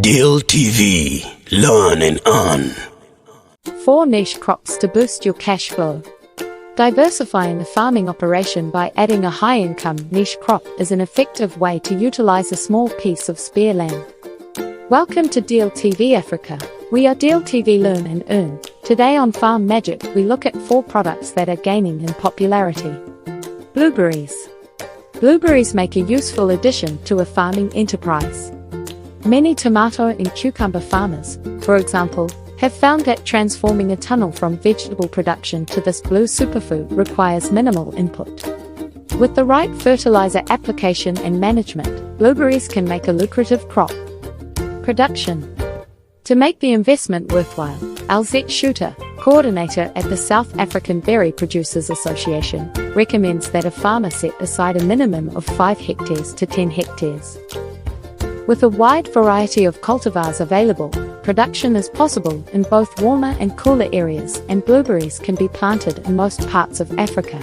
Deal TV, learn and earn. 4 niche crops to boost your cash flow. Diversifying the farming operation by adding a high-income niche crop is an effective way to utilize a small piece of spare land. Welcome to Deal TV Africa. We are Deal TV Learn and Earn. Today on Farm Magic, we look at 4 products that are gaining in popularity. Blueberries. Blueberries make a useful addition to a farming enterprise. Many tomato and cucumber farmers, for example, have found that transforming a tunnel from vegetable production to this blue superfood requires minimal input. With the right fertilizer application and management, blueberries can make a lucrative crop. Production. To make the investment worthwhile, Alzette Schutter, coordinator at the South African Berry Producers Association, recommends that a farmer set aside a minimum of 5 hectares to 10 hectares. With a wide variety of cultivars available, production is possible in both warmer and cooler areas, and blueberries can be planted in most parts of Africa.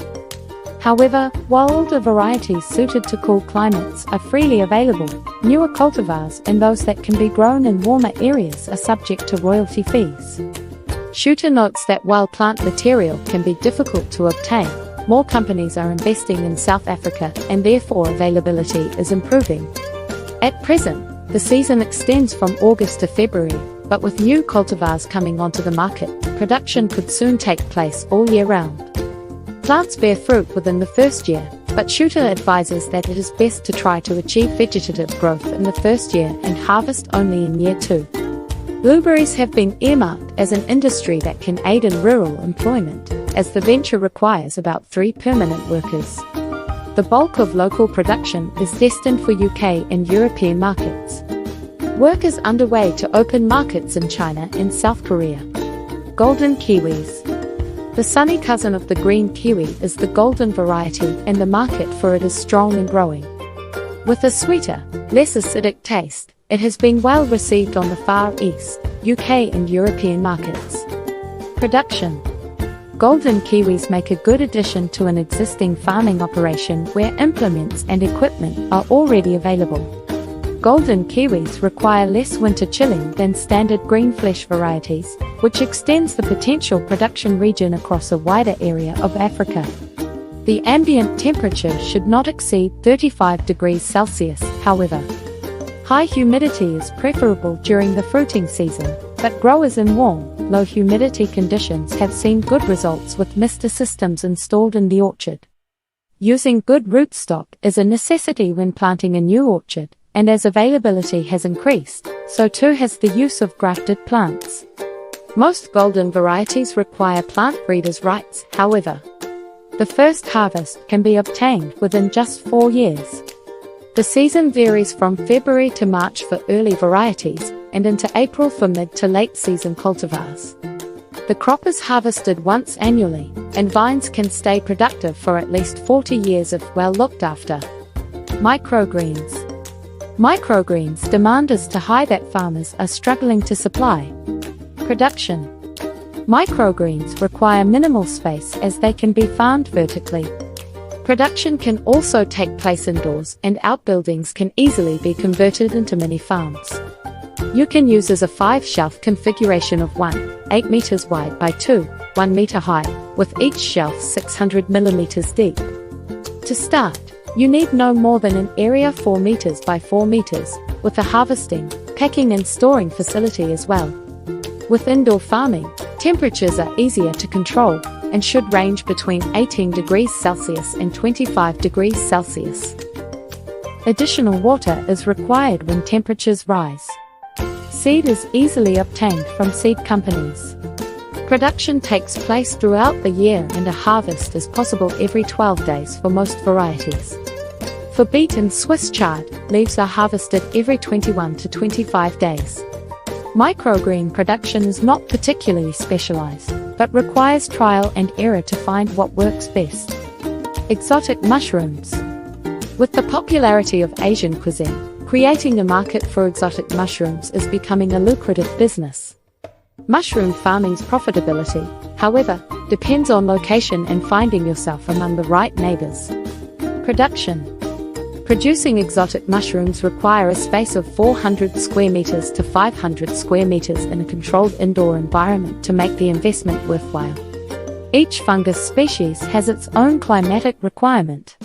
However, while older varieties suited to cool climates are freely available, newer cultivars and those that can be grown in warmer areas are subject to royalty fees. Schutter notes that while plant material can be difficult to obtain, more companies are investing in South Africa and therefore availability is improving. At present, the season extends from August to February, but with new cultivars coming onto the market, production could soon take place all year round. Plants bear fruit within the first year, but Schutter advises that it is best to try to achieve vegetative growth in the first year and harvest only in year 2. Blueberries have been earmarked as an industry that can aid in rural employment, as the venture requires about 3 permanent workers. The bulk of local production is destined for UK and European markets. Work is underway to open markets in China and South Korea. Golden kiwis. The sunny cousin of the green kiwi is the golden variety, and the market for it is strong and growing. With a sweeter, less acidic taste, it has been well received on the Far East, UK and European markets. Production. Golden kiwis make a good addition to an existing farming operation where implements and equipment are already available. Golden kiwis require less winter chilling than standard green flesh varieties, which extends the potential production region across a wider area of Africa. The ambient temperature should not exceed 35 degrees Celsius, however. High humidity is preferable during the fruiting season, but growers in warm, low humidity conditions have seen good results with mister systems installed in the orchard. Using good rootstock is a necessity when planting a new orchard, and as availability has increased, so too has the use of grafted plants. Most golden varieties require plant breeders' rights, however. The first harvest can be obtained within just 4 years. The season varies from February to March for early varieties, and into April for mid to late season cultivars. The crop is harvested once annually, and vines can stay productive for at least 40 years if well looked after. Microgreens. Microgreens demand is too high that farmers are struggling to supply. Production. Microgreens require minimal space as they can be farmed vertically. Production can also take place indoors, and outbuildings can easily be converted into mini farms. You can use as a 5-shelf configuration of 1, 8 meters wide by 2, 1 meter high, with each shelf 600 millimeters deep. To start, you need no more than an area 4 meters by 4 meters, with a harvesting, packing and storing facility as well. With indoor farming, temperatures are easier to control, and should range between 18 degrees Celsius and 25 degrees Celsius. Additional water is required when temperatures rise. Seed is easily obtained from seed companies. Production takes place throughout the year, and a harvest is possible every 12 days for most varieties. For beet and Swiss chard, leaves are harvested every 21 to 25 days. Microgreen production is not particularly specialized, but requires trial and error to find what works best. Exotic mushrooms. With the popularity of Asian cuisine, creating a market for exotic mushrooms is becoming a lucrative business. Mushroom farming's profitability, however, depends on location and finding yourself among the right neighbors. Production. Producing exotic mushrooms require a space of 400 square meters to 500 square meters in a controlled indoor environment to make the investment worthwhile. Each fungus species has its own climatic requirement.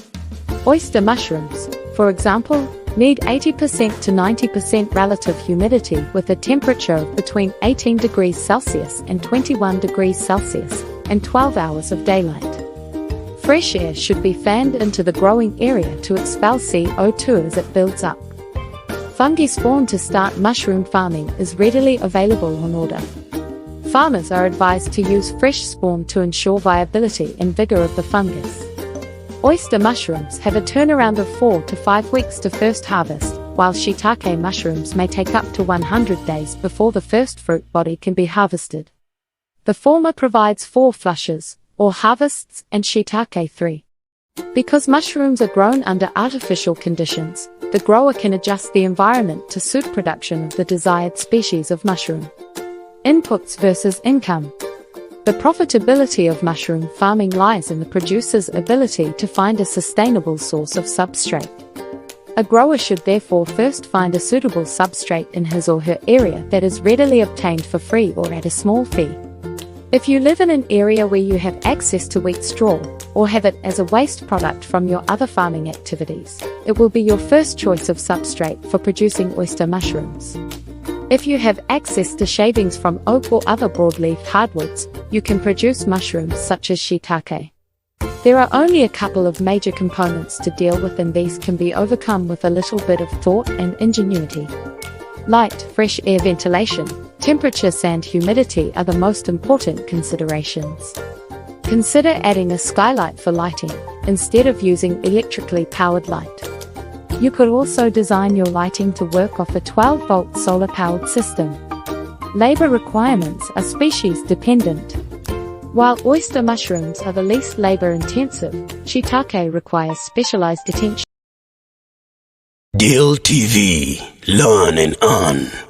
Oyster mushrooms, for example, need 80% to 90% relative humidity with a temperature of between 18 degrees Celsius and 21 degrees Celsius, and 12 hours of daylight. Fresh air should be fanned into the growing area to expel CO2 as it builds up. Fungi spawn to start mushroom farming is readily available on order. Farmers are advised to use fresh spawn to ensure viability and vigor of the fungus. Oyster mushrooms have a turnaround of 4 to 5 weeks to first harvest, while shiitake mushrooms may take up to 100 days before the first fruit body can be harvested. The former provides 4 flushes, or harvests, and shiitake 3. Because mushrooms are grown under artificial conditions, the grower can adjust the environment to suit production of the desired species of mushroom. Inputs versus income. The profitability of mushroom farming lies in the producer's ability to find a sustainable source of substrate. A grower should therefore first find a suitable substrate in his or her area that is readily obtained for free or at a small fee. If you live in an area where you have access to wheat straw, or have it as a waste product from your other farming activities, it will be your first choice of substrate for producing oyster mushrooms. If you have access to shavings from oak or other broadleaf hardwoods, you can produce mushrooms such as shiitake. There are only a couple of major components to deal with, and these can be overcome with a little bit of thought and ingenuity. Light, fresh air, ventilation, temperature, and humidity are the most important considerations. Consider adding a skylight for lighting, instead of using electrically powered light. You could also design your lighting to work off a 12-volt solar-powered system. Labor requirements are species dependent. While oyster mushrooms are the least labor-intensive, shiitake requires specialized attention. Deal TV, learn and earn.